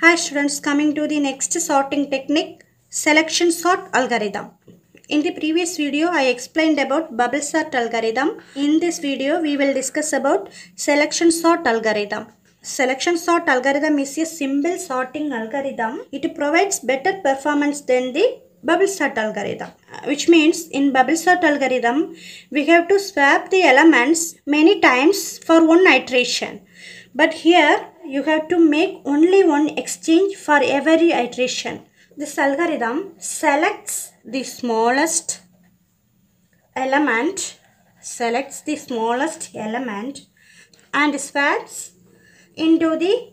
Hi students, coming to the next sorting technique, selection sort algorithm. In the previous video, I explained about bubble sort algorithm. In this video, we will discuss about selection sort algorithm. Selection sort algorithm is a simple sorting algorithm. It provides better performance than the bubble sort algorithm. Which means in bubble sort algorithm, we have to swap the elements many times for one iteration. But here, you have to make only one exchange for every iteration. This algorithm selects the smallest element, and swaps into the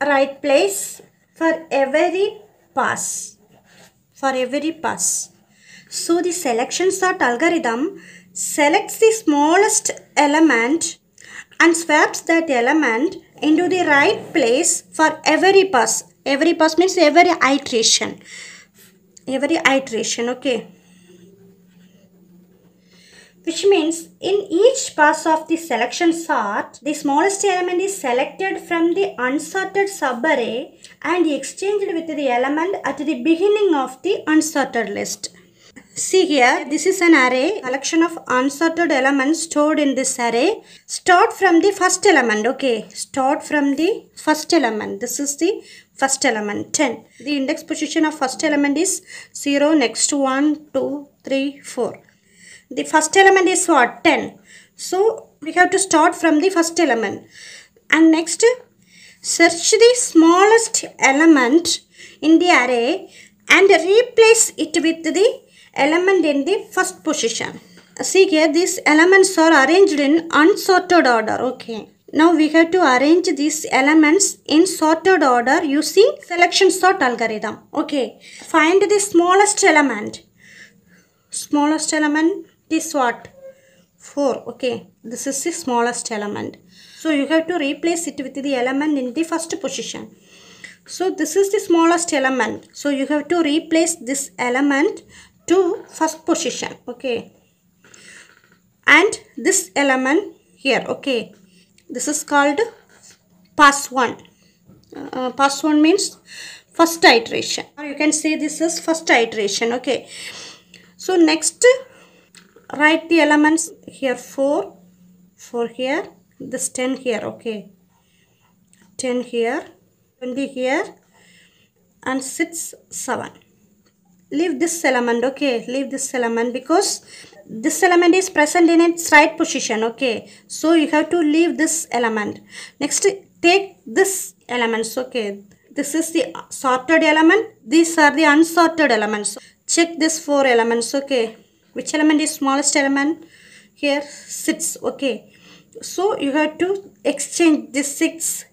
right place for every pass. So the selection sort algorithm selects the smallest element and swaps that element into the right place for every pass. Every pass means every iteration. Okay. Which means in each pass of the selection sort, the smallest element is selected from the unsorted subarray and exchanged with the element at the beginning of the unsorted list. See here, this is an array, collection of unsorted elements stored in this array. Start from the first element, okay. Start from the first element. This is the first element, 10. The index position of first element is 0, next 1, 2, 3, 4. The first element is what? 10. So, we have to start from the first element. And next, search the smallest element in the array and replace it with the element in the first position. See here, these elements are arranged in unsorted order. Okay. Now we have to arrange these elements in sorted order using selection sort algorithm. Okay. Find the smallest element. Smallest element is what? 4. Okay. This is the smallest element. So you have to replace it with the element in the first position. So this is the smallest element. So you have to replace this element to first position. Okay. And this element here. Okay. This is called pass 1. Pass 1 means first iteration. Or you can say this is first iteration. Okay. So next, write the elements here 4 here, this 10 here. Okay. 10 here, 20 here, and 6, 7. Leave this element, okay. Leave this element because this element is present in its right position, okay. So you have to leave this element. Next, take this elements, okay. This is the sorted element. These are the unsorted elements. Check this 4 elements, okay. Which element is smallest element? Here, 6, okay. So you have to exchange this 6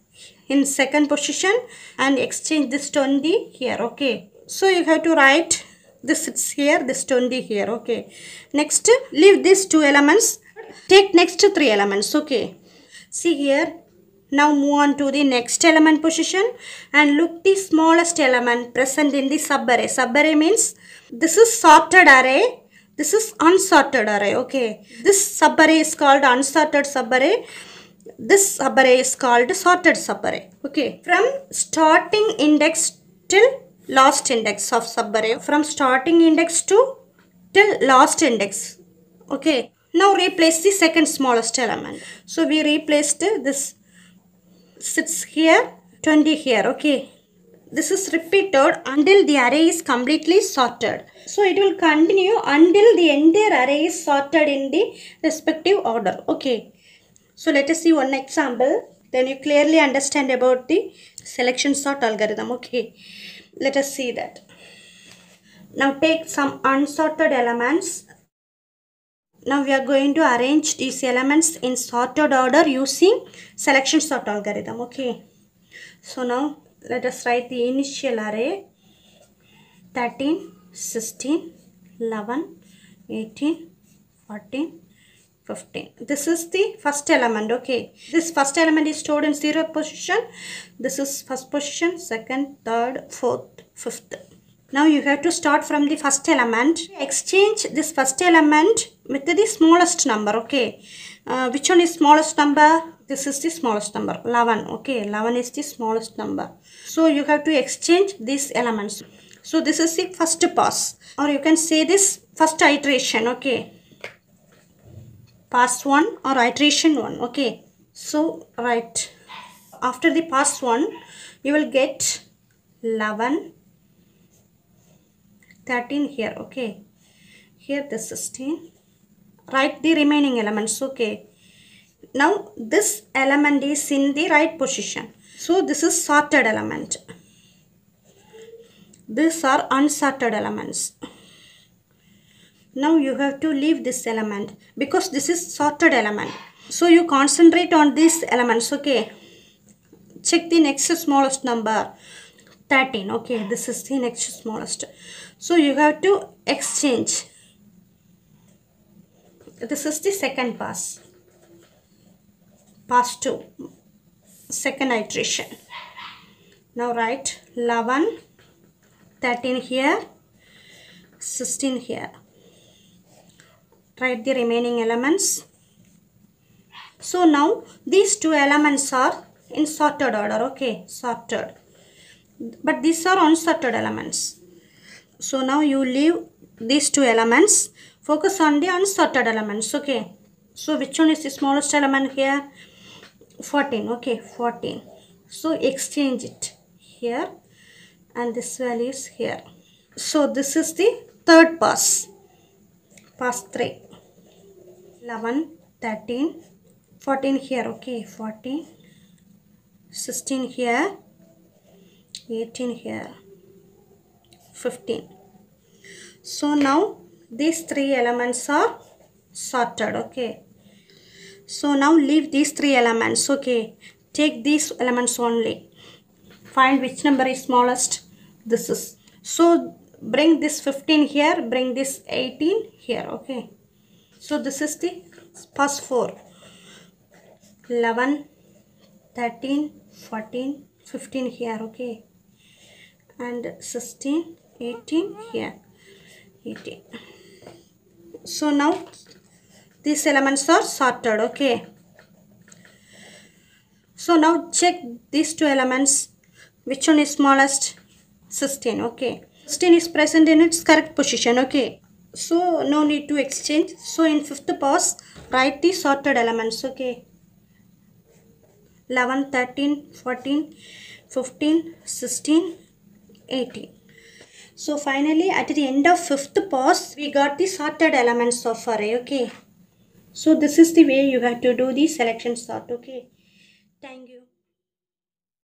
in second position and exchange this 20 here, okay. So you have to write this 6 here, this 20 here, okay. Next, leave these 2 elements. Take next 3 elements, okay. See here. Now move on to the next element position and look the smallest element present in the subarray. Subarray means this is sorted array. This is unsorted array, okay. This subarray is called unsorted subarray. This subarray is called sorted subarray, okay. From starting index till last index of subarray. From starting index to till last index, okay. Now replace the second smallest element. So we replaced this 6 here, 20 here, okay. This is repeated until the array is completely sorted. So it will continue until the entire array is sorted in the respective order, okay. So let us see one example. Then you clearly understand about the selection sort algorithm, okay. Let us see that. Now take some unsorted elements. Now we are going to arrange these elements in sorted order using selection sort algorithm, okay. So now let us write the initial array 13, 16, 11, 18, 14, 15. This is the first element, okay. This first element is stored in 0th position. This is first position, second, third, fourth, fifth. Now you have to start from the first element. Exchange this first element with the smallest number, okay. Which one is smallest number? This is the smallest number, 11. Okay, 11 is the smallest number. So you have to exchange these elements. So this is the first pass, or you can say this first iteration. Okay, pass 1 or iteration 1. Okay, so right after the pass 1, you will get 11, 13 here. Okay, here the 16. Write the remaining elements. Okay, now this element is in the right position, so this is sorted element. These are unsorted elements. Now you have to leave this element because this is sorted element, so you concentrate on these elements. Okay, check the next smallest number, 13. Okay, this is the next smallest, so you have to exchange. This is the second pass, pass 2, second iteration. Now write 11, 13 here, 16 here. Write the remaining elements. So now these two elements are in sorted order. Okay, sorted, but these are unsorted elements. So now you leave these two elements, focus on the unsorted elements. Okay, so which one is the smallest element here? 14. Okay, 14. So exchange it here, and this value is here. So this is the third pass, pass 3. 11, 13, 14 here. Okay, 14, 16 here, 18 here, 15. So now these three elements are sorted. Okay, so now leave these three elements. Okay, take these elements only, find which number is smallest. This is, so bring this 15 here, bring this 18 here. Okay, so this is the pass 4, 11, 13, 14, 15 here. Okay, and 16, 18 here, 18. So now these elements are sorted. Okay, so now check these two elements, which one is smallest? 16. Okay, 16 is present in its correct position. Okay, so no need to exchange. So in fifth pass, write the sorted elements. Okay, 11, 13, 14, 15, 16, 18. So finally at the end of fifth pass, we got the sorted elements of array. Okay, so this is the way you have to do the selection sort. Okay, thank you.